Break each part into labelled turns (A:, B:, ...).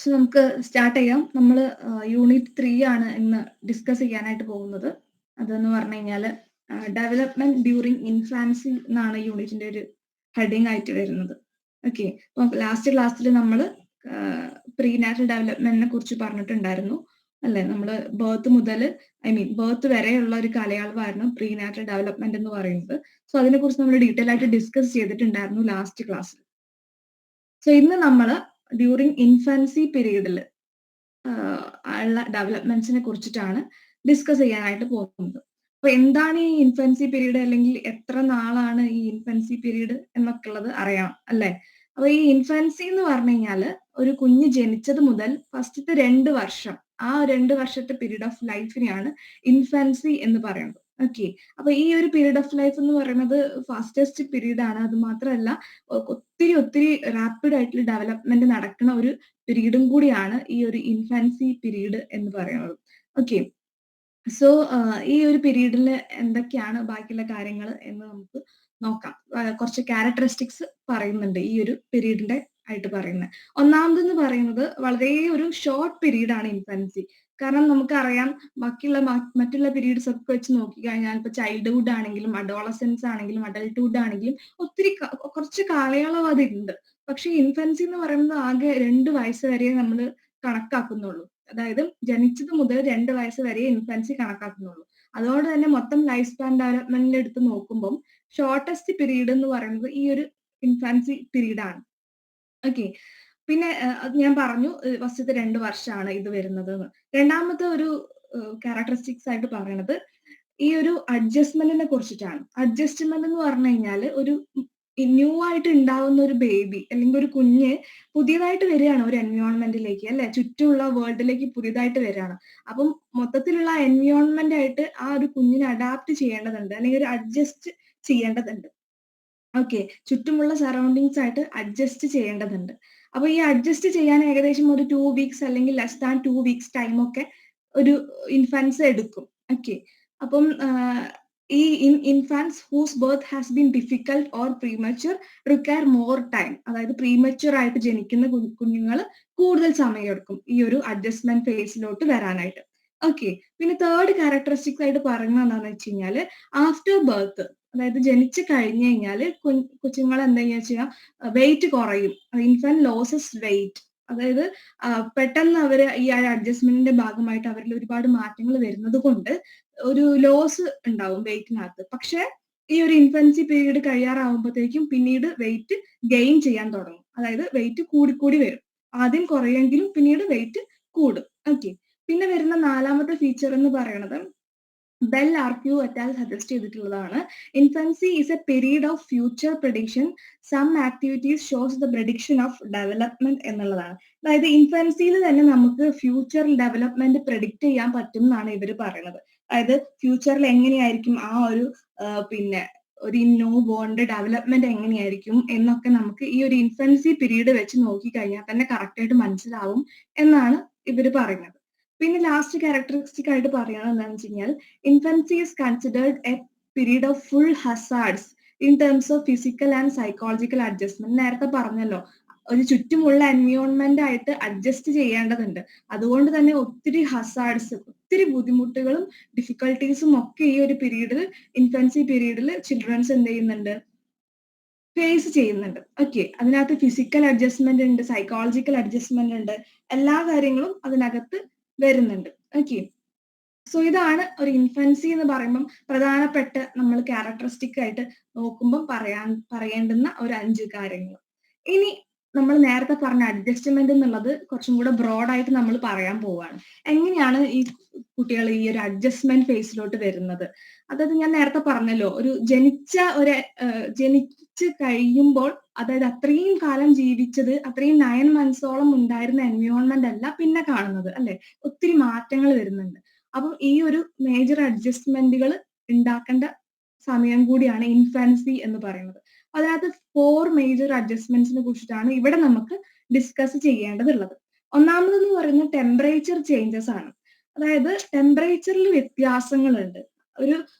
A: So നമുക്ക് start ചെയ്യാം. നമ്മൾ യൂണിറ്റ് 3 ആണ് ഇന്ന് ഡിസ്കസ് ചെയ്യാനായിട്ട് പോകുന്നത്. അതെന്ന് പറഞ്ഞു കഴിഞ്ഞാൽ ഡെവലപ്മെന്റ് ഡ്യൂറിങ് ഇൻഫാൻസി എന്നാണ് യൂണിറ്റിന്റെ ഒരു ഹെഡിങ് ആയിട്ട് വരുന്നത്. ഓക്കെ, അപ്പോൾ ലാസ്റ്റ് ക്ലാസ്സിൽ നമ്മൾ പ്രീനാറ്റൽ ഡെവലപ്മെന്റിനെ കുറിച്ച് പറഞ്ഞിട്ടുണ്ടായിരുന്നു അല്ലെ. നമ്മൾ ബർത്ത് മുതൽ ബർത്ത് വരെയുള്ള ഒരു കാലയളവായിരുന്നു പ്രീനാറ്റൽ ഡെവലപ്മെന്റ് എന്ന് പറയുന്നത്. സോ അതിനെക്കുറിച്ച് നമ്മൾ ഡീറ്റെയിൽ ആയിട്ട് ഡിസ്കസ് ചെയ്തിട്ടുണ്ടായിരുന്നു ലാസ്റ്റ് ക്ലാസ്സിൽ. സോ ഇന്ന് നമ്മൾ ഡ്യൂറിങ് ഇൻഫാൻസി പീരീഡിൽ ഉള്ള ഡെവലപ്മെന്റ്സിനെ കുറിച്ചിട്ടാണ് ഡിസ്കസ് ചെയ്യാനായിട്ട് പോകുന്നത്. അപ്പൊ എന്താണ് ഈ ഇൻഫാൻസി പീരീഡ്, അല്ലെങ്കിൽ എത്ര നാളാണ് ഈ ഇൻഫാൻസി പീരീഡ് എന്നൊക്കെ ഉള്ളത് അറിയാം അല്ലെ. അപ്പൊ ഈ ഇൻഫാൻസി എന്ന് പറഞ്ഞു കഴിഞ്ഞാല് ഒരു കുഞ്ഞ് ജനിച്ചത് മുതൽ ഫസ്റ്റത്തെ 2 വർഷം, ആ 2 വർഷത്തെ പീരീഡ് ഓഫ് ലൈഫിനെയാണ് ഇൻഫാൻസി എന്ന് പറയുന്നത്. ഓക്കെ, അപ്പൊ ഈ ഒരു പീരീഡ് ഓഫ് ലൈഫ് എന്ന് പറയുന്നത് ഫാസ്റ്റസ്റ്റ് പീരീഡ് ആണ്. അത് മാത്രമല്ല ഒത്തിരി റാപ്പിഡ് ആയിട്ടുള്ള ഡെവലപ്മെന്റ് നടക്കുന്ന ഒരു പീരീഡും കൂടിയാണ് ഈ ഒരു ഇൻഫാൻസി പീരീഡ് എന്ന് പറയുന്നത്. ഓക്കെ, സോ ഈ ഒരു പീരീഡിൽ എന്തൊക്കെയാണ് ബാക്കിയുള്ള കാര്യങ്ങൾ എന്ന് നമുക്ക് നോക്കാം. കുറച്ച് ക്യാരക്ടറിസ്റ്റിക്സ് പറയുന്നുണ്ട് ഈ ഒരു പീരീഡിന്റെ ആയിട്ട് പറയുന്നത്. ഒന്നാമതെന്ന് പറയുന്നത് വളരെ ഒരു ഷോർട്ട് പീരീഡ് ആണ് ഇൻഫാൻസി. കാരണം നമുക്കറിയാം ബാക്കിയുള്ള മറ്റുള്ള പീരീഡ്സ് ഒക്കെ വെച്ച് നോക്കിക്കഴിഞ്ഞാൽ ഇപ്പൊ ചൈൽഡ്ഹുഡ് ആണെങ്കിലും അഡോളസെൻസ് ആണെങ്കിലും അഡൽട്ട്ഹുഡ് ആണെങ്കിലും ഒത്തിരി കുറച്ച് കാലയളവ് അതുണ്ട്. പക്ഷെ ഇൻഫാൻസി എന്ന് പറയുന്നത് ആകെ 2 വയസ്സ് വരെ നമ്മൾ കണക്കാക്കുന്നുള്ളൂ. അതായത് ജനിച്ചത് മുതൽ 2 വയസ്സ് വരെ ഇൻഫാൻസി കണക്കാക്കുന്നുള്ളൂ. അതുകൊണ്ട് തന്നെ മൊത്തം ലൈഫ് സ്പാൻ ഡെവലപ്മെന്റിൽ എടുത്ത് നോക്കുമ്പോൾ ഷോർട്ടസ്റ്റ് പീരീഡ് എന്ന് പറയുന്നത് ഈ ഒരു ഇൻഫാൻസി പീരീഡ് ആണ്. ഓക്കെ, പിന്നെ ഞാൻ പറഞ്ഞു ഫസ്റ്റത്തെ 2 വർഷമാണ് ഇത് വരുന്നത്. രണ്ടാമത്തെ ഒരു ക്യാരക്ടറിസ്റ്റിക്സ് ആയിട്ട് പറയുന്നത് ഈ ഒരു അഡ്ജസ്റ്റ്മെന്റിനെ കുറിച്ചിട്ടാണ്. അഡ്ജസ്റ്റ്മെന്റ് എന്ന് പറഞ്ഞു കഴിഞ്ഞാൽ ഒരു ന്യൂ ആയിട്ട് ഉണ്ടാവുന്ന ഒരു ബേബി അല്ലെങ്കിൽ ഒരു കുഞ്ഞ് പുതിയതായിട്ട് വരികയാണ് ഒരു എൻവയോൺമെന്റിലേക്ക് അല്ലെ, ചുറ്റുമുള്ള വേൾഡിലേക്ക് പുതിയതായിട്ട് വരികയാണ്. അപ്പം മൊത്തത്തിലുള്ള എൻവയോൺമെന്റ് ആയിട്ട് ആ ഒരു കുഞ്ഞിനെ അഡാപ്റ്റ് ചെയ്യേണ്ടതുണ്ട്, അല്ലെങ്കിൽ ഒരു അഡ്ജസ്റ്റ് ചെയ്യേണ്ടതുണ്ട്. ഓക്കെ, ചുറ്റുമുള്ള സറൗണ്ടിങ്സ് ആയിട്ട് അഡ്ജസ്റ്റ് ചെയ്യേണ്ടതുണ്ട്. അപ്പൊ ഈ അഡ്ജസ്റ്റ് ചെയ്യാൻ ഏകദേശം ഒരു 2 വീക്സ് അല്ലെങ്കിൽ ലെസ് ദാൻ 2 വീക്സ് ടൈം ഒക്കെ ഒരു ഇൻഫാൻസ് എടുക്കും. ഓക്കെ, അപ്പം ഈ infants whose birth has been difficult or premature require more time. അതായത് പ്രീമച്വർ ആയിട്ട് ജനിക്കുന്ന കുഞ്ഞുങ്ങൾ കൂടുതൽ സമയം എടുക്കും ഈ ഒരു അഡ്ജസ്റ്റ്മെന്റ് ഫേസിലോട്ട് വരാനായിട്ട്. ഓക്കെ, പിന്നെ തേർഡ് ക്യാരക്ടറിസ്റ്റിക്സ് ആയിട്ട് പറയുന്നത് എന്താണെന്ന് വെച്ച് കഴിഞ്ഞാൽ ആഫ്റ്റർ ബർത്ത്, അതായത് ജനിച്ചു കഴിഞ്ഞു കഴിഞ്ഞാല് കൊച്ചുങ്ങൾ എന്താ ചെയ്യാ, വെയിറ്റ് കുറയും. Infant loses weight. അതായത് പെട്ടെന്ന് അവര് ഈ അഡ്ജസ്റ്റ്മെന്റിന്റെ ഭാഗമായിട്ട് അവരിൽ ഒരുപാട് മാറ്റങ്ങൾ വരുന്നത് കൊണ്ട് ഒരു ലോസ് ഉണ്ടാവും വെയിറ്റിനകത്ത്. പക്ഷെ ഈ ഒരു ഇൻഫൻസി പീരീഡ് കഴിയാറാവുമ്പോഴത്തേക്കും പിന്നീട് വെയിറ്റ് ഗെയിൻ ചെയ്യാൻ തുടങ്ങും. അതായത് വെയിറ്റ് കൂടിക്കൂടി വരും. ആദ്യം കുറയെങ്കിലും പിന്നീട് വെയിറ്റ് കൂടും. ഓക്കെ, പിന്നെ വരുന്ന 4ാമത്തെ ഫീച്ചർ എന്ന് പറയുന്നത് ബെൽ ആർക്യു അറ്റാൽ സജസ്റ്റ് ചെയ്തിട്ടുള്ളതാണ്. Infancy is a period of future prediction. Some activities shows the prediction of development എന്നുള്ളതാണ്. അതായത് ഇൻഫൻസിയിൽ തന്നെ നമുക്ക് ഫ്യൂച്ചറിൽ ഡെവലപ്മെന്റ് പ്രഡിക്റ്റ് ചെയ്യാൻ പറ്റും എന്നാണ് ഇവർ പറയുന്നത്. അതായത് ഫ്യൂച്ചറിൽ എങ്ങനെയായിരിക്കും ആ ഒരു പിന്നെ ഒരു ന്യൂ ബോണിന്റെ ഡെവലപ്മെന്റ് എങ്ങനെയായിരിക്കും എന്നൊക്കെ നമുക്ക് ഈ ഒരു ഇൻഫൻസി പീരീഡ് വെച്ച് നോക്കിക്കഴിഞ്ഞാൽ തന്നെ കറക്റ്റ് ആയിട്ട് മനസ്സിലാവും എന്നാണ് ഇവർ പറയുന്നത്. പിന്നെ ലാസ്റ്റ് ക്യാരക്ടറിസ്റ്റിക് ആയിട്ട് പറയുന്നത് എന്താണെന്ന് വെച്ച് കഴിഞ്ഞാൽ infancy is considered A period of full hazards in terms of physical and psychological adjustment. നേരത്തെ പറഞ്ഞല്ലോ, ഒരു ചുറ്റുമുള്ള എൻവയോൺമെന്റ് ആയിട്ട് അഡ്ജസ്റ്റ് ചെയ്യേണ്ടതുണ്ട്. അതുകൊണ്ട് തന്നെ ഒത്തിരി ഹസാർഡ്സ്, ഒത്തിരി ബുദ്ധിമുട്ടുകളും ഡിഫിക്കൽട്ടീസും ഒക്കെ ഈ ഒരു പീരീഡിൽ, ഇൻഫൻസി പീരീഡിൽ ചിൽഡ്രൻസ് എന്ത് ചെയ്യുന്നുണ്ട്, ഫേസ് ചെയ്യുന്നുണ്ട്. ഓക്കെ, അതിനകത്ത് ഫിസിക്കൽ അഡ്ജസ്റ്റ്മെന്റ് ഉണ്ട്, സൈക്കോളജിക്കൽ അഡ്ജസ്റ്റ്മെന്റ് ഉണ്ട്, എല്ലാ കാര്യങ്ങളും അതിനകത്ത് വരുന്നുണ്ട്. ഓക്കെ, സോ ഇതാണ് ഒരു ഇൻഫൻസി എന്ന് പറയുമ്പം പ്രധാനപ്പെട്ട നമ്മൾ ക്യാരക്ടറിസ്റ്റിക് ആയിട്ട് നോക്കുമ്പോൾ പറയേണ്ടുന്ന ഒരു 5 കാര്യങ്ങൾ. ഇനി നമ്മൾ നേരത്തെ പറഞ്ഞ അഡ്ജസ്റ്റ്മെന്റ് എന്നുള്ളത് കുറച്ചും കൂടെ ബ്രോഡായിട്ട് നമ്മൾ പറയാൻ പോവുകയാണ്. എങ്ങനെയാണ് ഈ കുട്ടികൾ ഈ ഒരു അഡ്ജസ്റ്റ്മെന്റ് ഫേസിലോട്ട് വരുന്നത്? അതായത് ഞാൻ നേരത്തെ പറഞ്ഞല്ലോ, ഒരു ജനിച്ച് കഴിയുമ്പോൾ, അതായത് അത്രയും കാലം ജീവിച്ചത്, അത്രയും 9 മന്ത്സോളം ഉണ്ടായിരുന്ന എൻവയോൺമെന്റ് അല്ല പിന്നെ കാണുന്നത് അല്ലെ. ഒത്തിരി മാറ്റങ്ങൾ വരുന്നുണ്ട്. അപ്പം ഈ ഒരു മേജർ അഡ്ജസ്റ്റ്മെന്റുകൾ ഉണ്ടാക്കേണ്ട സമയം കൂടിയാണ് ഇൻഫാൻസി എന്ന് പറയുന്നത്. അതിനകത്ത് 4 മേജർ അഡ്ജസ്റ്റ്മെന്റ്സിനെ കുറിച്ചിട്ടാണ് ഇവിടെ നമുക്ക് ഡിസ്കസ് ചെയ്യേണ്ടതുള്ളത്. ഒന്നാമതെന്ന് പറയുന്നത് ടെമ്പറേച്ചർ ചേഞ്ചസ് ആണ്. അതായത് ടെമ്പറേച്ചറിൽ വ്യത്യാസങ്ങളുണ്ട്.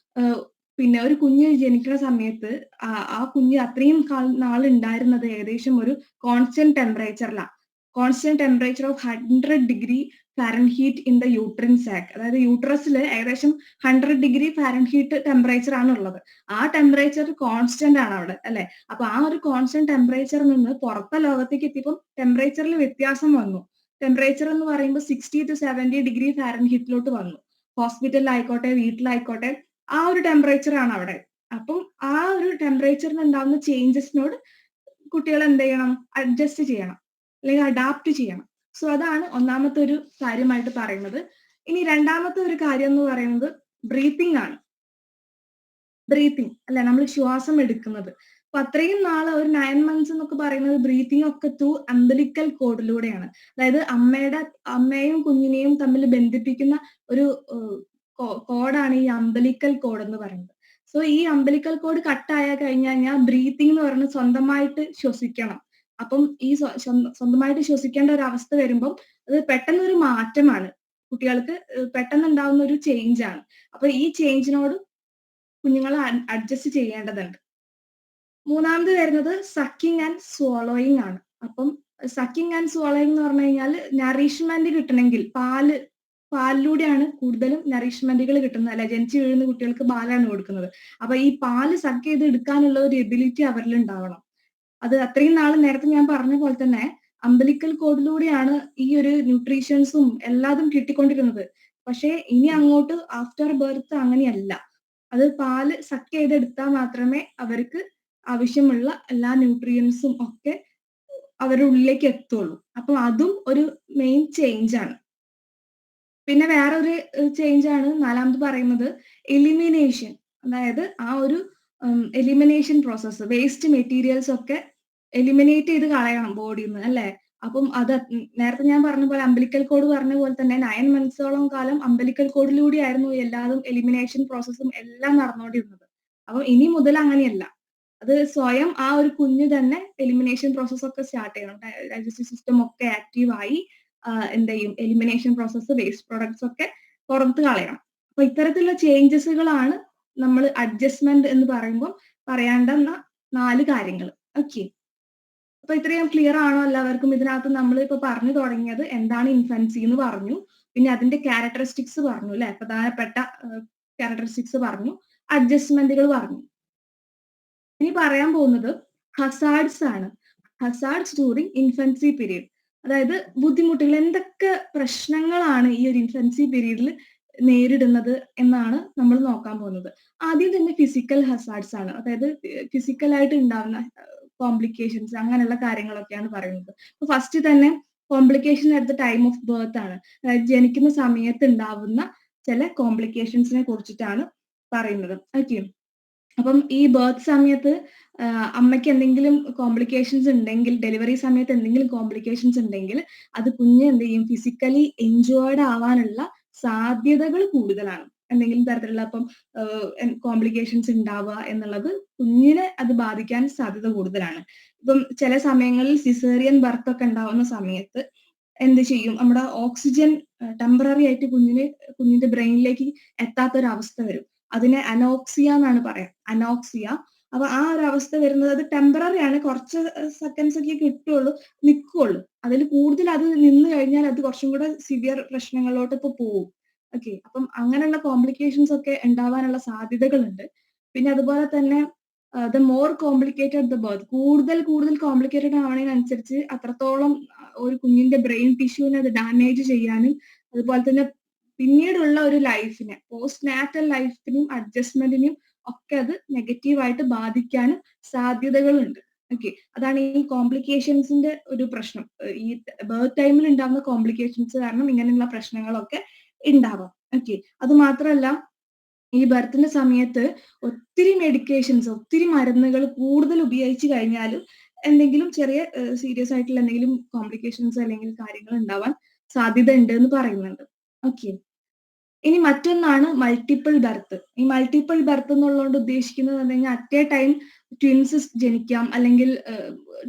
A: പിന്നെ ഒരു കുഞ്ഞ് ജനിക്കുന്ന സമയത്ത് ആ കുഞ്ഞ് അത്രയും നാൾ ഉണ്ടായിരുന്നത് ഏകദേശം ഒരു കോൺസ്റ്റന്റ് ടെമ്പറേച്ചറിലാണ്. Constant temperature of 100 degree Fahrenheit in the uterine sac. അതായത് യൂട്രസിൽ ഏകദേശം 100 ഡിഗ്രി ഫാരൻഹീറ്റ് ടെമ്പറേച്ചർ ആണ് ഉള്ളത്. ആ ടെമ്പറേച്ചർ കോൺസ്റ്റന്റ് ആണ് അവിടെ, അല്ലെ? അപ്പൊ ആ ഒരു കോൺസ്റ്റന്റ് ടെമ്പറേച്ചറിൽ നിന്ന് പുറത്തെ ലോകത്തേക്ക് എത്തിയപ്പോൾ ടെമ്പറേച്ചറിൽ വ്യത്യാസം വന്നു. ടെമ്പറേച്ചർ എന്ന് പറയുമ്പോൾ 60 to 70 ഡിഗ്രി ഫാരൻഹീറ്റിലോട്ട് വന്നു. ഹോസ്പിറ്റലിലായിക്കോട്ടെ, വീട്ടിലായിക്കോട്ടെ, ആ ഒരു ടെമ്പറേച്ചർ ആണ് അവിടെ. അപ്പം ആ ഒരു ടെമ്പറേച്ചറിന് ഉണ്ടാകുന്ന ചേഞ്ചസിനോട് കുട്ടികൾ എന്ത് ചെയ്യണം? അഡ്ജസ്റ്റ് ചെയ്യണം, അല്ലെങ്കിൽ അഡാപ്റ്റ് ചെയ്യണം. സോ അതാണ് ഒന്നാമത്തെ ഒരു കാര്യമായിട്ട് പറയുന്നത്. ഇനി രണ്ടാമത്തെ ഒരു കാര്യം എന്ന് പറയുന്നത് ബ്രീത്തിങ് ആണ്. ബ്രീത്തിങ് അല്ലെ, നമ്മൾ ശ്വാസം എടുക്കുന്നത്. അപ്പൊ അത്രയും നാള് ഒരു 9 months എന്നൊക്കെ പറയുന്നത് ബ്രീത്തിങ് ഒക്കെ ത്രൂ അംബലിക്കൽ കോഡിലൂടെയാണ്. അതായത് അമ്മയും കുഞ്ഞിനെയും തമ്മിൽ ബന്ധിപ്പിക്കുന്ന ഒരു കോഡാണ് ഈ അംബലിക്കൽ കോഡ് എന്ന് പറയുന്നത്. സോ ഈ അംബലിക്കൽ കോഡ് കട്ടായ കഴിഞ്ഞാൽ ബ്രീത്തിങ് എന്ന് പറയുന്നത് സ്വന്തമായിട്ട് ശ്വസിക്കണം. അപ്പം ഈ സ്വന്തമായിട്ട് ശ്വസിക്കേണ്ട ഒരു അവസ്ഥ വരുമ്പം അത് പെട്ടെന്നൊരു മാറ്റമാണ്, കുട്ടികൾക്ക് പെട്ടെന്ന് ഉണ്ടാവുന്ന ഒരു ചേഞ്ച് ആണ്. അപ്പൊ ഈ ചേഞ്ചിനോട് കുഞ്ഞുങ്ങൾ അഡ്ജസ്റ്റ് ചെയ്യേണ്ടതുണ്ട്. മൂന്നാമത് വരുന്നത് സക്കിങ് ആൻഡ് swallowing ആണ്. അപ്പം സക്കിങ് ആൻഡ് swallowing എന്ന് പറഞ്ഞു കഴിഞ്ഞാൽ നറിഷ്മെന്റ് കിട്ടണമെങ്കിൽ പാലിലൂടെയാണ് കൂടുതലും നറിഷ്മെന്റുകൾ കിട്ടുന്നത്, അല്ലെ? ജനിച്ചു വീഴുന്ന കുട്ടികൾക്ക് പാലാണ് കൊടുക്കുന്നത്. അപ്പൊ ഈ പാല് സക്ക് ചെയ്ത് എടുക്കാനുള്ള ഒരു എബിലിറ്റി അവരിൽ ഉണ്ടാവണം. അത് അത്രയും നാൾ നേരത്തെ ഞാൻ പറഞ്ഞ പോലെ തന്നെ അംബലിക്കൽ കോഡിലൂടെയാണ് ഈ ഒരു ന്യൂട്രീഷൻസും എല്ലാതും കിട്ടിക്കൊണ്ടിരുന്നത്. പക്ഷെ ഇനി അങ്ങോട്ട് ആഫ്റ്റർ ബർത്ത് അങ്ങനെയല്ല. അത് പാല് സക്ക് ചെയ്തെടുത്താൽ മാത്രമേ അവർക്ക് ആവശ്യമുള്ള എല്ലാ ന്യൂട്രിയൻസും ഒക്കെ അവരുടെ ഉള്ളിലേക്ക് എത്തുള്ളൂ. അപ്പൊ അതും ഒരു മെയിൻ ചേഞ്ച് ആണ്. പിന്നെ വേറൊരു ചേഞ്ച് ആണ് നാലാമത് പറയുന്നത് എലിമിനേഷൻ. അതായത് ആ ഒരു എലിമിനേഷൻ പ്രോസസ്സ്, വേസ്റ്റ് മെറ്റീരിയൽസ് ഒക്കെ എലിമിനേറ്റ് ചെയ്ത് കളയണം ബോഡിയിൽ നിന്ന്, അല്ലെ? അപ്പം അത് നേരത്തെ ഞാൻ പറഞ്ഞ പോലെ അംബലിക്കൽ കോഡ് പറഞ്ഞ പോലെ തന്നെ 9 monthsോളം കാലം അംബലിക്കൽ കോഡിലൂടെയായിരുന്നു എല്ലാതും എലിമിനേഷൻ പ്രോസസ്സും എല്ലാം നടന്നുകൊണ്ടിരുന്നത്. അപ്പൊ ഇനി മുതൽ അങ്ങനെയല്ല. അത് സ്വയം ആ ഒരു കുഞ്ഞ് തന്നെ എലിമിനേഷൻ പ്രോസസ് ഒക്കെ സ്റ്റാർട്ട് ചെയ്യണം. ഡൈജസ്റ്റീവ് സിസ്റ്റം ഒക്കെ ആക്റ്റീവ് ആയി എന്ത് ചെയ്യും? എലിമിനേഷൻ പ്രോസസ്സ്, വേസ്റ്റ് പ്രൊഡക്ട്സ് ഒക്കെ പുറത്ത് കളയണം. അപ്പൊ ഇത്തരത്തിലുള്ള ചേഞ്ചസുകളാണ് നമ്മൾ അഡ്ജസ്റ്റ്മെന്റ് എന്ന് പറയുമ്പോൾ പറയേണ്ടുന്ന 4 കാര്യങ്ങൾ. ഓക്കെ, അപ്പൊ ഇത്രയും ക്ലിയർ ആണോ എല്ലാവർക്കും? ഇതിനകത്ത് നമ്മൾ ഇപ്പൊ പറഞ്ഞു തുടങ്ങിയത് എന്താണ് ഇൻഫൻസി എന്ന് പറഞ്ഞു, പിന്നെ അതിന്റെ ക്യാരക്ടറിസ്റ്റിക്സ് പറഞ്ഞു, അല്ലെ? പ്രധാനപ്പെട്ട ക്യാരക്ടറിസ്റ്റിക്സ് പറഞ്ഞു, അഡ്ജസ്റ്റ്മെന്റുകൾ പറഞ്ഞു. ഇനി പറയാൻ പോകുന്നത് ഹസാർഡ്സ് ആണ്. Hazards during infancy period. അതായത് ബുദ്ധിമുട്ടുകൾ, എന്തൊക്കെ പ്രശ്നങ്ങളാണ് ഈ ഒരു ഇൻഫൻസി പീരീഡിൽ നേരിടുന്നത് എന്നാണ് നമ്മൾ നോക്കാൻ പോകുന്നത്. ആദ്യം തന്നെ ഫിസിക്കൽ ഹസാർഡ്സ് ആണ്. അതായത് ഫിസിക്കലായിട്ട് ഉണ്ടാവുന്ന കോംപ്ലിക്കേഷൻസ്, അങ്ങനെയുള്ള കാര്യങ്ങളൊക്കെയാണ് പറയുന്നത്. അപ്പൊ ഫസ്റ്റ് തന്നെ complication at the time of birth ആണ്. അതായത് ജനിക്കുന്ന സമയത്ത് ഉണ്ടാവുന്ന ചില കോംപ്ലിക്കേഷൻസിനെ കുറിച്ചിട്ടാണ് പറയുന്നത്. ഓക്കെ, അപ്പം ഈ ബർത്ത് സമയത്ത് അമ്മയ്ക്ക് എന്തെങ്കിലും കോംപ്ലിക്കേഷൻസ് ഉണ്ടെങ്കിൽ, ഡെലിവറി സമയത്ത് എന്തെങ്കിലും കോംപ്ലിക്കേഷൻസ് ഉണ്ടെങ്കിൽ അത് കുഞ്ഞ് എന്ത് ചെയ്യും? ഫിസിക്കലി ഇൻജേർഡ് ആവാനുള്ള സാധ്യതകൾ കൂടുതലാണ്. എന്തെങ്കിലും തരത്തിലുള്ള അപ്പം കോംപ്ലിക്കേഷൻസ് ഉണ്ടാവുക എന്നുള്ളത് കുഞ്ഞിനെ അത് ബാധിക്കാൻ സാധ്യത കൂടുതലാണ്. ഇപ്പം ചില സമയങ്ങളിൽ സിസേറിയൻ ബർത്ത് ഒക്കെ ഉണ്ടാവുന്ന സമയത്ത് എന്ത് ചെയ്യും? നമ്മുടെ ഓക്സിജൻ ടെമ്പററി ആയിട്ട് കുഞ്ഞിന്റെ ബ്രെയിനിലേക്ക് എത്താത്തൊരവസ്ഥ വരും. അതിനെ അനോക്സിയ എന്നാണ് പറയാം, അനോക്സിയ. അപ്പൊ ആ ഒരു അവസ്ഥ വരുന്നത് അത് ടെമ്പററി ആണ്, കുറച്ച് സെക്കൻഡ്സ് ഒക്കെ കിട്ടുള്ളൂ, നിൽക്കുള്ളൂ. അതിൽ കൂടുതൽ അത് നിന്ന് കഴിഞ്ഞാൽ അത് കുറച്ചും കൂടെ സിവിയർ പ്രശ്നങ്ങളിലോട്ട് ഇപ്പൊ പോകും. ഓക്കെ, അപ്പം അങ്ങനെയുള്ള കോംപ്ലിക്കേഷൻസ് ഒക്കെ ഉണ്ടാവാനുള്ള സാധ്യതകളുണ്ട്. പിന്നെ അതുപോലെ തന്നെ the more complicated the birth, കൂടുതൽ കോംപ്ലിക്കേറ്റഡ് ആവണതിനനുസരിച്ച് അത്രത്തോളം ഒരു കുഞ്ഞിന്റെ ബ്രെയിൻ ടിഷ്യൂവിനെ അത് ഡാമേജ് ചെയ്യാനും, അതുപോലെ തന്നെ പിന്നീടുള്ള ഒരു ലൈഫിനെ, പോസ്റ്റ് നാറ്റൽ ലൈഫിനും അഡ്ജസ്റ്റ്മെന്റിനും ഒക്കെ അത് നെഗറ്റീവായിട്ട് ബാധിക്കാനും സാധ്യതകളുണ്ട്. ഓക്കെ, അതാണ് ഈ കോംപ്ലിക്കേഷൻസിന്റെ ഒരു പ്രശ്നം. ഈ ബർത്ത് ടൈമിൽ ഉണ്ടാകുന്ന കോംപ്ലിക്കേഷൻസ് കാരണം ഇങ്ങനെയുള്ള പ്രശ്നങ്ങളൊക്കെ ഉണ്ടാവാം. ഓക്കെ, അത് മാത്രമല്ല ഈ ബർത്തിന്റെ സമയത്ത് ഒത്തിരി മെഡിക്കേഷൻസ്, ഒത്തിരി മരുന്നുകൾ കൂടുതൽ ഉപയോഗിച്ച് കഴിഞ്ഞാലും എന്തെങ്കിലും ചെറിയ സീരിയസ് ആയിട്ടുള്ള എന്തെങ്കിലും കോംപ്ലിക്കേഷൻസ് അല്ലെങ്കിൽ കാര്യങ്ങൾ ഉണ്ടാവാൻ സാധ്യത ഉണ്ട് എന്ന് പറയുന്നുണ്ട്. ഓക്കെ, ഇനി മറ്റൊന്നാണ് മൾട്ടിപ്പിൾ ബർത്ത്. ഈ മൾട്ടിപ്പിൾ ബർത്ത് എന്നുള്ളതുകൊണ്ട് ഉദ്ദേശിക്കുന്നത് എന്ന് കഴിഞ്ഞാൽ അറ്റ് എ ടൈം ട്വിൻസ് ജനിക്കാം, അല്ലെങ്കിൽ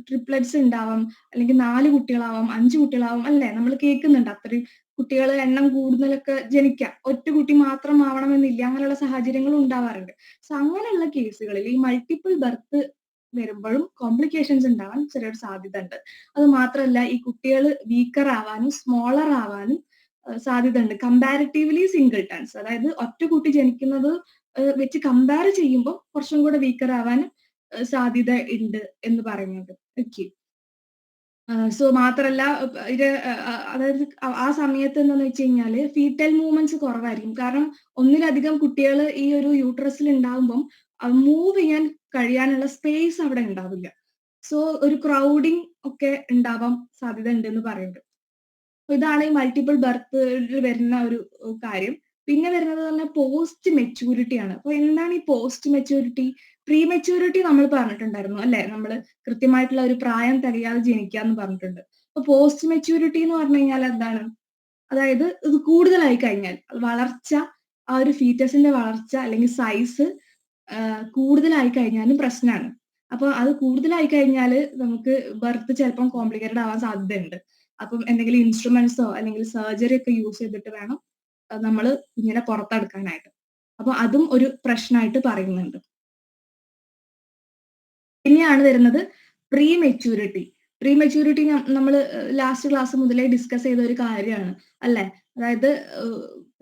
A: ട്രിപ്ലറ്റ്സ് ഉണ്ടാവാം, അല്ലെങ്കിൽ 4 കുട്ടികളാവാം, 5 കുട്ടികളാവാം, അല്ലെ? നമ്മൾ കേൾക്കുന്നുണ്ട് അത്രയും കുട്ടികൾ എണ്ണം കൂടുതലൊക്കെ ജനിക്കാം. ഒറ്റ കുട്ടി മാത്രം ആവണമെന്നില്ല, അങ്ങനെയുള്ള സാഹചര്യങ്ങളും ഉണ്ടാവാറുണ്ട്. സോ അങ്ങനെയുള്ള കേസുകളിൽ ഈ മൾട്ടിപ്പിൾ ബർത്ത് വരുമ്പോഴും കോംപ്ലിക്കേഷൻസ് ഉണ്ടാവാൻ ചെറിയൊരു സാധ്യത ഉണ്ട്. അത് മാത്രമല്ല ഈ കുട്ടികൾ വീക്കർ ആവാനും സ്മോളർ ആവാനും സാധ്യത ഉണ്ട്. കമ്പാരിറ്റീവ്ലി സിംഗിൾട്ടൺസ്, അതായത് ഒറ്റ കുട്ടി ജനിക്കുന്നത് വെച്ച് കമ്പയർ ചെയ്യുമ്പോൾ കുറച്ചും കൂടെ വീക്കർ ആവാനും സാധ്യത ഉണ്ട് എന്ന് പറയുന്നത്. ഓക്കെ. സോ മാത്രല്ല ഇത് അതായത് ആ സമയത്ത് എന്താന്ന് വെച്ച് കഴിഞ്ഞാല് ഫീറ്റൽ മൂവ്മെന്റ്സ് കുറവായിരിക്കും. കാരണം ഒന്നിലധികം കുട്ടികൾ ഈ ഒരു യൂട്രസിൽ ഉണ്ടാകുമ്പം മൂവ് ചെയ്യാൻ കഴിയാനുള്ള സ്പേസ് അവിടെ ഉണ്ടാവില്ല. സോ ഒരു ക്രൗഡിങ് ഒക്കെ ഉണ്ടാവാൻ സാധ്യത ഉണ്ടെന്ന് പറയുന്നുണ്ട്. ഇതാണ് ഈ മൾട്ടിപ്പിൾ ബർത്തിൽ വരുന്ന ഒരു കാര്യം. പിന്നെ വരുന്നത് പറഞ്ഞാൽ പോസ്റ്റ് മെച്യൂരിറ്റി ആണ്. അപ്പൊ എന്താണ് ഈ പോസ്റ്റ് മെച്യൂരിറ്റി? പ്രീ മെച്യൂരിറ്റി നമ്മൾ പറഞ്ഞിട്ടുണ്ടായിരുന്നു അല്ലെ? നമ്മൾ കൃത്യമായിട്ടുള്ള ഒരു പ്രായം തികയാതെ ജനിക്കുക എന്ന് പറഞ്ഞിട്ടുണ്ട്. അപ്പൊ പോസ്റ്റ് മെച്യൂരിറ്റി എന്ന് പറഞ്ഞു കഴിഞ്ഞാൽ എന്താണ്? അതായത് ഇത് കൂടുതലായി കഴിഞ്ഞാൽ വളർച്ച, ആ ഒരു ഫീറ്റസിന്റെ വളർച്ച അല്ലെങ്കിൽ സൈസ് കൂടുതലായി കഴിഞ്ഞാലും പ്രശ്നമാണ്. അപ്പൊ അത് കൂടുതലായി കഴിഞ്ഞാല് നമുക്ക് ബർത്ത് ചിലപ്പം കോംപ്ലിക്കേറ്റഡ് ആവാൻ സാധ്യതയുണ്ട്. അപ്പം എന്തെങ്കിലും ഇൻസ്ട്രുമെന്റ്സോ അല്ലെങ്കിൽ സർജറി ഒക്കെ യൂസ് ചെയ്തിട്ട് വേണം നമ്മള് കുഞ്ഞിനെ പുറത്തെടുക്കാനായിട്ട്. അപ്പൊ അതും ഒരു പ്രശ്നമായിട്ട് പറയുന്നുണ്ട്. പിന്നെയാണ് വരുന്നത് പ്രീ മെച്യൂരിറ്റി. പ്രീ മെച്യൂരിറ്റി നമ്മള് ലാസ്റ്റ് ക്ലാസ് മുതലേ ഡിസ്കസ് ചെയ്ത ഒരു കാര്യമാണ് അല്ലെ? അതായത്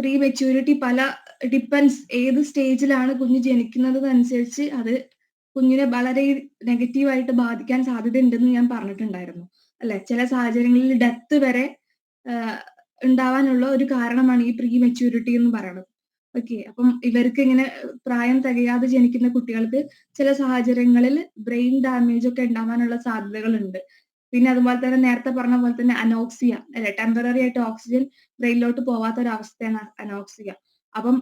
A: പ്രീ മെച്യൂരിറ്റി ഡിപ്പെൻസ് ഏത് സ്റ്റേജിലാണ് കുഞ്ഞ് ജനിക്കുന്നതനുസരിച്ച് അത് കുഞ്ഞിനെ വളരെ നെഗറ്റീവായിട്ട് ബാധിക്കാൻ സാധ്യതയുണ്ടെന്ന് ഞാൻ പറഞ്ഞിട്ടുണ്ടായിരുന്നു അല്ലെ? ചില സാഹചര്യങ്ങളിൽ ഡെത്ത് വരെ ഉണ്ടാവാനുള്ള ഒരു കാരണമാണ് ഈ പ്രീ മെച്യൂരിറ്റി എന്ന് പറയുന്നത്. ഓക്കെ. അപ്പം ഇവർക്ക് ഇങ്ങനെ പ്രായം തികയാതെ ജനിക്കുന്ന കുട്ടികൾക്ക് ചില സാഹചര്യങ്ങളിൽ ബ്രെയിൻ ഡാമേജ് ഒക്കെ ഉണ്ടാവാനുള്ള സാധ്യതകളുണ്ട്. പിന്നെ അതുപോലെ തന്നെ നേരത്തെ പറഞ്ഞ പോലെ തന്നെ അനോക്സിയ അല്ലെ? ടെമ്പററി ആയിട്ട് ഓക്സിജൻ ബ്രെയിനിലോട്ട് പോവാത്ത ഒരു അവസ്ഥയാണ് അനോക്സിയ. അപ്പം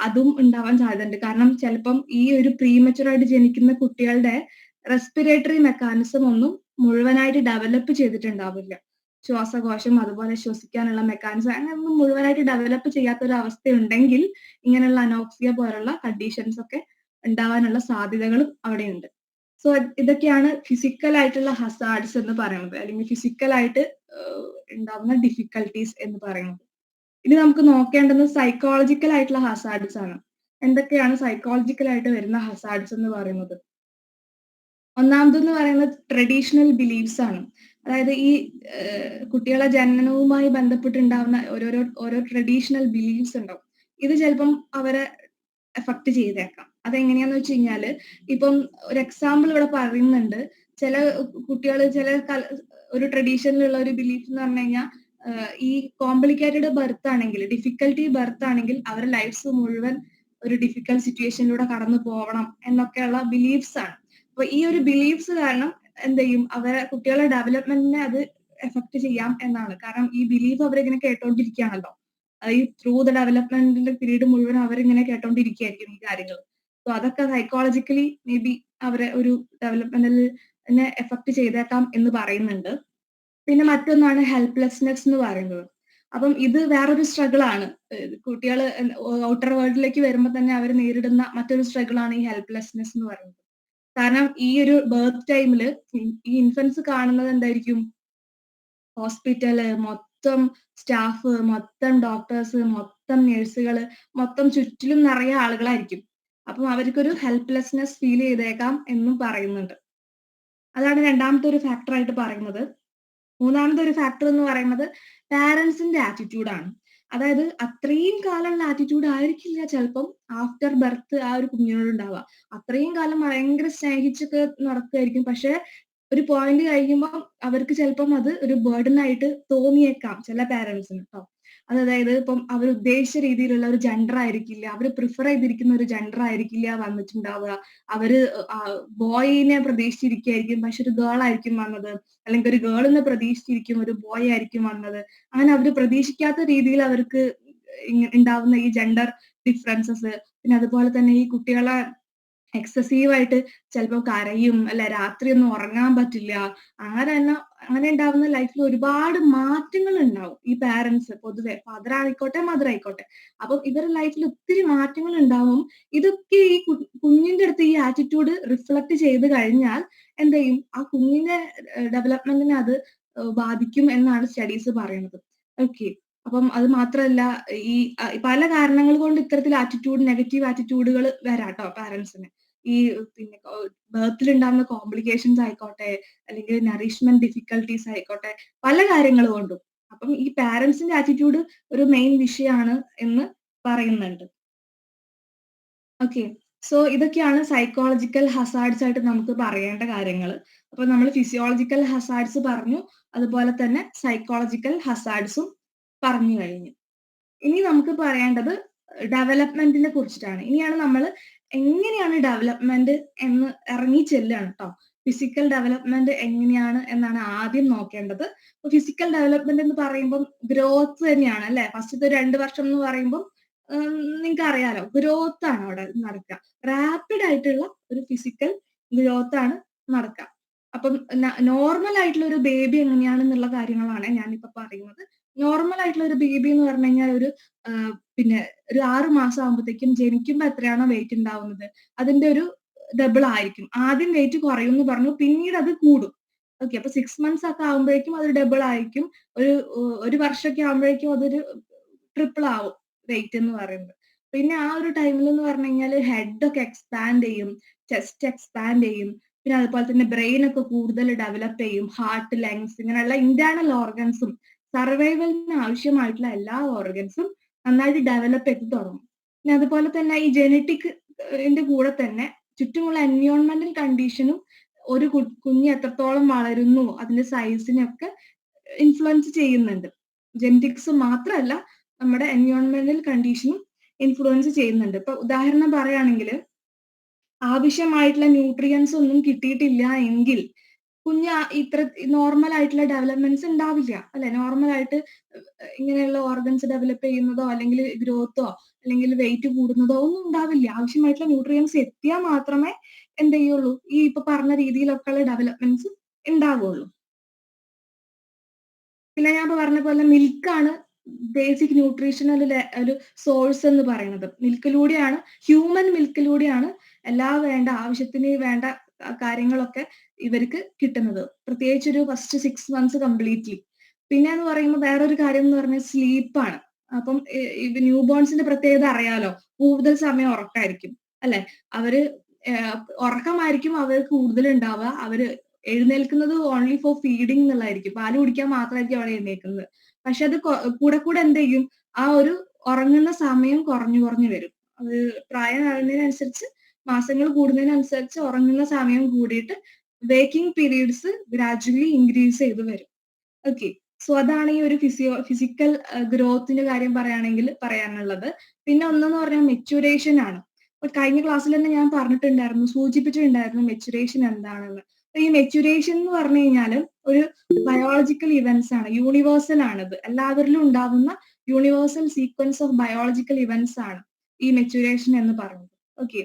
A: അതും ഉണ്ടാവാൻ സാധ്യതയുണ്ട്. കാരണം ചിലപ്പം ഈ ഒരു പ്രീമച്വർ ആയിട്ട് ജനിക്കുന്ന കുട്ടികളുടെ റെസ്പിറേറ്ററി മെക്കാനിസം ഒന്നും മുഴുവനായിട്ട് ഡെവലപ്പ് ചെയ്തിട്ടുണ്ടാവില്ല. ശ്വാസകോശം അതുപോലെ ശ്വസിക്കാനുള്ള മെക്കാനിസം അങ്ങനെയൊന്നും മുഴുവനായിട്ട് ഡെവലപ്പ് ചെയ്യാത്ത ഒരു അവസ്ഥയുണ്ടെങ്കിൽ ഇങ്ങനെയുള്ള അനോക്സിയ പോലുള്ള കണ്ടീഷൻസ് ഒക്കെ ഉണ്ടാവാനുള്ള സാധ്യതകളും അവിടെയുണ്ട്. സോ ഇതൊക്കെയാണ് ഫിസിക്കൽ ആയിട്ടുള്ള ഹസാർഡ്സ് എന്ന് പറയുന്നത്, അല്ലെങ്കിൽ ഫിസിക്കൽ ആയിട്ട് ഉണ്ടാവുന്ന ഡിഫിക്കൽട്ടീസ് എന്ന് പറയുന്നത്. ഇനി നമുക്ക് നോക്കേണ്ടുന്നത് സൈക്കോളജിക്കൽ ആയിട്ടുള്ള ഹസാർഡ്സ് ആണ്. എന്തൊക്കെയാണ് സൈക്കോളജിക്കൽ ആയിട്ട് വരുന്ന ഹസാർഡ്സ് എന്ന് പറയുന്നത്? ഒന്നാമതെന്ന് പറയുന്നത് ട്രഡീഷണൽ ബിലീഫ്സ് ആണ്. അതായത് ഈ കുട്ടികളെ ജനനവുമായി ബന്ധപ്പെട്ടുണ്ടാവുന്ന ഓരോ ട്രഡീഷണൽ ബിലീഫ്സ് ഉണ്ടാവും. ഇത് ചിലപ്പം അവരെ എഫക്ട് ചെയ്തേക്കാം. അതെങ്ങനെയാന്ന് വെച്ച് കഴിഞ്ഞാല് ഇപ്പം ഒരു എക്സാമ്പിൾ ഇവിടെ പറയുന്നുണ്ട്. ചില കുട്ടികൾ ഒരു ട്രഡീഷനിലുള്ള ഒരു ബിലീഫ് എന്ന് പറഞ്ഞു കഴിഞ്ഞാൽ ഈ കോംപ്ലിക്കേറ്റഡ് ബർത്ത് ആണെങ്കിൽ, ഡിഫിക്കൽട്ടി ബർത്ത് ആണെങ്കിൽ അവരുടെ ലൈഫ്സ് മുഴുവൻ ഒരു ഡിഫിക്കൽട്ട് സിറ്റുവേഷനിലൂടെ കടന്നു പോകണം എന്നൊക്കെയുള്ള ബിലീഫ്സ് ആണ്. അപ്പൊ ഈ ഒരു ബിലീഫ്സ് കാരണം എന്ത് ചെയ്യും? കുട്ടികളുടെ ഡെവലപ്മെന്റിനെ അത് എഫക്ട് ചെയ്യാം എന്നാണ്. കാരണം ഈ ബിലീഫ് അവരിങ്ങനെ കേട്ടോണ്ടിരിക്കുകയാണല്ലോ. ഈ ത്രൂ ദ ഡെവലപ്മെന്റിന്റെ പീരീഡ് മുഴുവൻ അവരിങ്ങനെ കേട്ടോണ്ടിരിക്കുകയായിരിക്കും ഈ കാര്യങ്ങൾ. സോ അതൊക്കെ സൈക്കോളജിക്കലി മേ ബി അവരെ ഒരു ഡെവലപ്മെന്റിനെ എഫക്ട് ചെയ്തേക്കാം എന്ന് പറയുന്നുണ്ട്. പിന്നെ മറ്റൊന്നാണ് ഹെൽപ്ലെസ്നെസ് എന്ന് പറയുന്നത്. അപ്പം ഇത് വേറൊരു സ്ട്രഗിൾ ആണ്. കുട്ടികൾ ഔട്ടർ വേൾഡിലേക്ക് വരുമ്പോൾ തന്നെ അവർ നേരിടുന്ന മറ്റൊരു സ്ട്രഗിൾ ആണ് ഈ ഹെൽപ്ലെസ്നെസ് എന്ന് പറയുന്നത്. കാരണം ഈ ഒരു ബർത്ത് ടൈമില് ഈ ഇൻഫൻസ് കാണുന്നത് എന്തായിരിക്കും? ഹോസ്പിറ്റല് മൊത്തം സ്റ്റാഫ്, മൊത്തം ഡോക്ടേഴ്സ്, മൊത്തം നഴ്സുകള്, മൊത്തം ചുറ്റിലും നിറയെ ആളുകളായിരിക്കും. അപ്പം അവർക്കൊരു ഹെൽപ്ലെസ്നെസ് ഫീൽ ചെയ്തേക്കാം എന്നും പറയുന്നുണ്ട്. അതാണ് രണ്ടാമത്തെ ഒരു ഫാക്ടർ ആയിട്ട് പറയുന്നത്. മൂന്നാമത്തെ ഒരു ഫാക്ടർ എന്ന് പറയുന്നത് പാരന്റ്സിന്റെ ആറ്റിറ്റ്യൂഡ് ആണ്. അതായത് അത്രയും കാലമുള്ള ആറ്റിറ്റ്യൂഡ് ആയിരിക്കില്ല ചിലപ്പം ആഫ്റ്റർ ബർത്ത് ആ ഒരു കുഞ്ഞിനോട് ഉണ്ടാവുക. അത്രയും കാലം ഭയങ്കര സ്നേഹിച്ചൊക്കെ നടക്കുമായിരിക്കും. പക്ഷെ ഒരു പോയിന്റ് കഴിയുമ്പോൾ അവർക്ക് ചിലപ്പം അത് ഒരു ബർഡൻ ആയിട്ട് തോന്നിയേക്കാം ചില പാരന്റ്സിന് ട്ടോ. അതായത് ഇപ്പം അവർ ഉദ്ദേശിച്ച രീതിയിലുള്ള ഒരു ജെൻഡർ ആയിരിക്കില്ല, അവർ പ്രിഫർ ചെയ്തിരിക്കുന്ന ഒരു ജെൻഡർ ആയിരിക്കില്ല വന്നിട്ടുണ്ടാവുക. അവര് ബോയിനെ പ്രതീക്ഷിച്ചിരിക്കുകയായിരിക്കും, പക്ഷെ ഒരു ഗേൾ ആയിരിക്കും വന്നത്. അല്ലെങ്കിൽ ഒരു ഗേളിനെ പ്രതീക്ഷിച്ചിരിക്കും, ഒരു ബോയ് ആയിരിക്കും വന്നത്. അങ്ങനെ അവര് പ്രതീക്ഷിക്കാത്ത രീതിയിൽ അവർക്ക് ഉണ്ടാവുന്ന ഈ ജെൻഡർ ഡിഫറൻസസ്, പിന്നെ അതുപോലെ തന്നെ ഈ കുട്ടികളെ എക്സസീവ് ആയിട്ട് ചിലപ്പോൾ കരയും, അല്ലെ രാത്രിയൊന്നും ഉറങ്ങാൻ പറ്റില്ല. അങ്ങനെ ഉണ്ടാവുന്ന ലൈഫിൽ ഒരുപാട് മാറ്റങ്ങൾ ഉണ്ടാവും ഈ പാരന്റ്സ് പൊതുവെ, ഫാദർ ആയിക്കോട്ടെ മദർ ആയിക്കോട്ടെ. അപ്പം ഇവരുടെ ലൈഫിൽ ഒത്തിരി മാറ്റങ്ങൾ ഉണ്ടാവും. ഇതൊക്കെ ഈ കുഞ്ഞിന്റെ അടുത്ത് ഈ ആറ്റിറ്റ്യൂഡ് റിഫ്ലക്ട് ചെയ്ത് കഴിഞ്ഞാൽ എന്ത് ചെയ്യും? ആ കുഞ്ഞിന്റെ ഡെവലപ്മെന്റിനെ അത് ബാധിക്കും എന്നാണ് സ്റ്റഡീസ് പറയുന്നത്. ഓക്കെ. അപ്പം അത് മാത്രമല്ല, ഈ പല കാരണങ്ങൾ കൊണ്ട് ഇത്തരത്തിൽ നെഗറ്റീവ് ആറ്റിറ്റ്യൂഡുകൾ വരാട്ടോ പാരന്റ്സിന്. ഈ പിന്നെ ബർത്തിൽ ഉണ്ടാകുന്ന കോംപ്ലിക്കേഷൻസ് ആയിക്കോട്ടെ, അല്ലെങ്കിൽ നറിഷ്മെന്റ് ഡിഫിക്കൽട്ടീസ് ആയിക്കോട്ടെ, പല കാര്യങ്ങൾ കൊണ്ടും. അപ്പം ഈ പാരന്റ്സിന്റെ ആറ്റിറ്റ്യൂഡ് ഒരു മെയിൻ വിഷയമാണ് എന്ന് പറയുന്നുണ്ട്. ഓക്കെ. സോ ഇതൊക്കെയാണ് സൈക്കോളജിക്കൽ ഹസാർഡ്സ് ആയിട്ട് നമുക്ക് പറയേണ്ട കാര്യങ്ങൾ. അപ്പൊ നമ്മൾ ഫിസിയോളജിക്കൽ ഹസാർഡ്സ് പറഞ്ഞു, അതുപോലെ തന്നെ സൈക്കോളജിക്കൽ ഹസാർഡ്സും പറഞ്ഞു കഴിഞ്ഞു. ഇനി നമുക്ക് പറയേണ്ടത് ഡെവലപ്മെന്റിനെ കുറിച്ചിട്ടാണ്. ഇനിയാണ് നമ്മൾ എങ്ങനെയാണ് ഡെവലപ്മെന്റ് എന്ന് ഇറങ്ങി ചെല്ലുകയാണ് കേട്ടോ. ഫിസിക്കൽ ഡെവലപ്മെന്റ് എങ്ങനെയാണ് എന്നാണ് ആദ്യം നോക്കേണ്ടത്. ഫിസിക്കൽ ഡെവലപ്മെന്റ് എന്ന് പറയുമ്പോൾ ഗ്രോത്ത് തന്നെയാണ് അല്ലെ. ഫസ്റ്റത്തെ 2 വർഷം എന്ന് പറയുമ്പോൾ നിങ്ങൾക്ക് അറിയാലോ, ഗ്രോത്ത് ആണ് അവിടെ നടക്കുക. റാപ്പിഡ് ആയിട്ടുള്ള ഒരു ഫിസിക്കൽ ഗ്രോത്ത് ആണ് നടക്കുക. അപ്പം നോർമൽ ആയിട്ടുള്ള ഒരു ബേബി എങ്ങനെയാണെന്നുള്ള കാര്യങ്ങളാണ് ഞാനിപ്പോ പറയുന്നത്. നോർമൽ ആയിട്ടുള്ള ഒരു ബേബി എന്ന് പറഞ്ഞു കഴിഞ്ഞാൽ പിന്നെ ഒരു 6 മാസം ആകുമ്പോഴത്തേക്കും ജനിക്കുമ്പോൾ എത്രയാണോ വെയിറ്റ് ഉണ്ടാവുന്നത് അതിന്റെ ഒരു ഡബിൾ ആയിരിക്കും. ആദ്യം വെയിറ്റ് കുറയും എന്ന് പറഞ്ഞു, പിന്നീട് അത് കൂടും. ഓക്കെ. അപ്പൊ 6 മന്ത്സ് ഒക്കെ ആകുമ്പോഴേക്കും അത് ഡബിൾ ആയിരിക്കും. ഒരു വർഷമൊക്കെ ആകുമ്പോഴേക്കും അതൊരു ട്രിപ്പിൾ ആവും വെയിറ്റ് എന്ന് പറയുന്നത്. പിന്നെ ആ ഒരു ടൈമിൽ എന്ന് പറഞ്ഞു കഴിഞ്ഞാൽ ഹെഡ് ഒക്കെ എക്സ്പാൻഡ് ചെയ്യും, ചെസ്റ്റ് എക്സ്പാൻഡ് ചെയ്യും. പിന്നെ അതുപോലെ തന്നെ ബ്രെയിൻ ഒക്കെ കൂടുതൽ ഡെവലപ്പ് ചെയ്യും. ഹാർട്ട്, ലങ്സ് ഇങ്ങനെയുള്ള ഇന്റേണൽ ഓർഗൻസും സർവൈവലിന് ആവശ്യമായിട്ടുള്ള എല്ലാ ഓർഗൻസും നന്നായിട്ട് ഡെവലപ്പ് ചെയ്ത് തുടങ്ങും. പിന്നെ അതുപോലെ തന്നെ ഈ ജനറ്റിക്കിന്റെ കൂടെ തന്നെ ചുറ്റുമുള്ള എൻവയോൺമെന്റൽ കണ്ടീഷനും ഒരു കുഞ്ഞ് എത്രത്തോളം വളരുന്നു അതിന്റെ സൈസിനെയൊക്കെ ഇൻഫ്ലുവൻസ് ചെയ്യുന്നുണ്ട്. ജെനറ്റിക്സ് മാത്രമല്ല, നമ്മുടെ എൻവയോൺമെന്റൽ കണ്ടീഷനും ഇൻഫ്ലുവൻസ് ചെയ്യുന്നുണ്ട്. ഇപ്പൊ ഉദാഹരണം പറയുകയാണെങ്കിൽ ആവശ്യമായിട്ടുള്ള ന്യൂട്രിയൻസ് ഒന്നും കിട്ടിയിട്ടില്ല എങ്കിൽ കുഞ്ഞ് ഇത്ര നോർമൽ ആയിട്ടുള്ള ഡെവലപ്മെന്റ്സ് ഉണ്ടാവില്ല അല്ലെ. നോർമൽ ആയിട്ട് ഇങ്ങനെയുള്ള ഓർഗൻസ് ഡെവലപ്പ് ചെയ്യുന്നതോ അല്ലെങ്കിൽ ഗ്രോത്തോ അല്ലെങ്കിൽ വെയിറ്റ് കൂടുന്നതോ ഒന്നും ഉണ്ടാവില്ല. ആവശ്യമായിട്ടുള്ള ന്യൂട്രിയൻസ് എത്തിയാൽ മാത്രമേ എന്ത് ചെയ്യുള്ളൂ, ഈ ഇപ്പൊ പറഞ്ഞ രീതിയിലൊക്കെയുള്ള ഡെവലപ്മെന്റ്സ് ഉണ്ടാവുള്ളൂ. പിന്നെ ഞാൻ ഇപ്പൊ പറഞ്ഞ പോലെ മിൽക്കാണ് ബേസിക് ന്യൂട്രീഷണൽ ഒരു സോഴ്സ് എന്ന് പറയുന്നത്. മിൽക്കിലൂടെയാണ്, ഹ്യൂമൻ മിൽക്കിലൂടെയാണ് ആവശ്യത്തിന് വേണ്ട കാര്യങ്ങളൊക്കെ ഇവർക്ക് കിട്ടുന്നത്. പ്രത്യേകിച്ച് ഒരു ഫസ്റ്റ് 6 മന്ത്സ് കംപ്ലീറ്റ്ലി. പിന്നെ എന്ന് പറയുമ്പോൾ വേറൊരു കാര്യം എന്ന് പറഞ്ഞാൽ സ്ലീപ്പാണ്. അപ്പം ന്യൂ ബോൺസിന്റെ പ്രത്യേകത അറിയാലോ, കൂടുതൽ സമയം ഉറക്കായിരിക്കും അല്ലെ. അവര് ഉറക്കമായിരിക്കും അവർക്ക് കൂടുതൽ ഉണ്ടാവുക. അവര് എഴുന്നേൽക്കുന്നത് ഓൺലി ഫോർ ഫീഡിങ് എന്നുള്ളതായിരിക്കും. പാല് കുടിക്കാൻ മാത്രമായിരിക്കും അവിടെ എഴുന്നേൽക്കുന്നത്. പക്ഷെ അത് കൂടെ കൂടെ എന്ത് ചെയ്യും, ആ ഒരു ഉറങ്ങുന്ന സമയം കുറഞ്ഞു വരും. അത് പ്രായം ആകുന്നതിനനുസരിച്ച്, മാസങ്ങൾ കൂടുന്നതിനനുസരിച്ച് ഉറങ്ങുന്ന സമയം കൂടിയിട്ട് വേക്കിംഗ് പീരീഡ്സ് ഗ്രാജുവലി ഇൻക്രീസ് ചെയ്ത് വരും. ഓക്കെ. സോ അതാണ് ഈ ഒരു ഫിസിക്കൽ ഗ്രോത്തിന്റെ കാര്യം പറയാനുള്ളത്. പിന്നെ ഒന്നെന്ന് പറഞ്ഞാൽ മെച്യൂറേഷൻ ആണ്. അപ്പൊ കഴിഞ്ഞ ക്ലാസ്സിൽ തന്നെ ഞാൻ സൂചിപ്പിച്ചിട്ടുണ്ടായിരുന്നു മെച്യൂറേഷൻ എന്താണെന്ന്. അപ്പൊ ഈ മെച്യൂറേഷൻ എന്ന് പറഞ്ഞു കഴിഞ്ഞാൽ ഒരു ബയോളജിക്കൽ ഇവന്റ്സ് ആണ്, യൂണിവേഴ്സൽ ആണിത്. എല്ലാവരിലും ഉണ്ടാവുന്ന universal sequence of biological events ആണ് ഈ മെച്യൂറേഷൻ എന്ന് പറയുന്നത്. ഓക്കെ.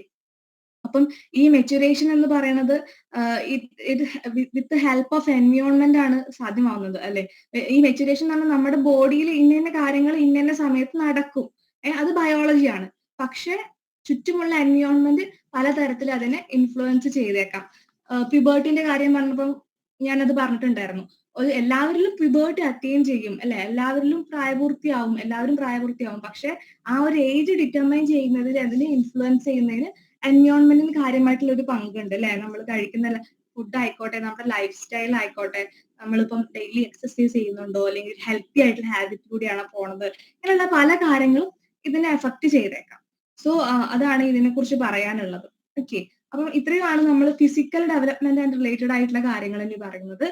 A: അപ്പം ഈ മെച്യൂറേഷൻ എന്ന് പറയുന്നത് വിത്ത് ഹെൽപ്പ് ഓഫ് എൻവയോൺമെന്റ് ആണ് സാധ്യമാവുന്നത് അല്ലെ. ഈ മെച്യൂറേഷൻ എന്ന് പറഞ്ഞാൽ നമ്മുടെ ബോഡിയിൽ ഇന്ന കാര്യങ്ങൾ ഇന്ന സമയത്ത് നടക്കും. അത് ബയോളജിയാണ്. പക്ഷെ ചുറ്റുമുള്ള എൻവയോൺമെന്റ് പലതരത്തിൽ അതിനെ ഇൻഫ്ലുവൻസ് ചെയ്തേക്കാം. പ്യൂബർട്ടിന്റെ കാര്യം പറഞ്ഞപ്പോൾ ഞാനത് പറഞ്ഞിട്ടുണ്ടായിരുന്നു. എല്ലാവരിലും പ്യൂബർട്ടി അറ്റൈൻ ചെയ്യും അല്ലെ. എല്ലാവരും പ്രായപൂർത്തിയാവും. പക്ഷെ ആ ഒരു ഏജ് ഡിറ്റർമൈൻ ചെയ്യുന്നതിൽ, അതിനെ ഇൻഫ്ലുവൻസ് ചെയ്യുന്നതിന് എൻവയോൺമെന്റിന് കാര്യമായിട്ടുള്ള ഒരു പങ്കുണ്ട് അല്ലെ. നമ്മൾ കഴിക്കുന്ന ഫുഡ് ആയിക്കോട്ടെ, നമ്മുടെ ലൈഫ് സ്റ്റൈൽ ആയിക്കോട്ടെ, നമ്മളിപ്പം ഡെയിലി എക്സസൈസ് ചെയ്യുന്നുണ്ടോ, അല്ലെങ്കിൽ ഹെൽത്തി ആയിട്ടുള്ള ഹാബിറ്റിലൂടെയാണോ പോണത്, ഇങ്ങനെയുള്ള പല കാര്യങ്ങളും ഇതിനെ എഫക്ട് ചെയ്തേക്കാം. സോ അതാണ് ഇതിനെ കുറിച്ച് പറയാനുള്ളത്. ഓക്കെ. അപ്പം ഇത്രയുമാണ് നമ്മൾ ഫിസിക്കൽ ഡെവലപ്മെന്റ് ആൻഡ് റിലേറ്റഡ് ആയിട്ടുള്ള കാര്യങ്ങൾ എന്ന് പറയുന്നത്.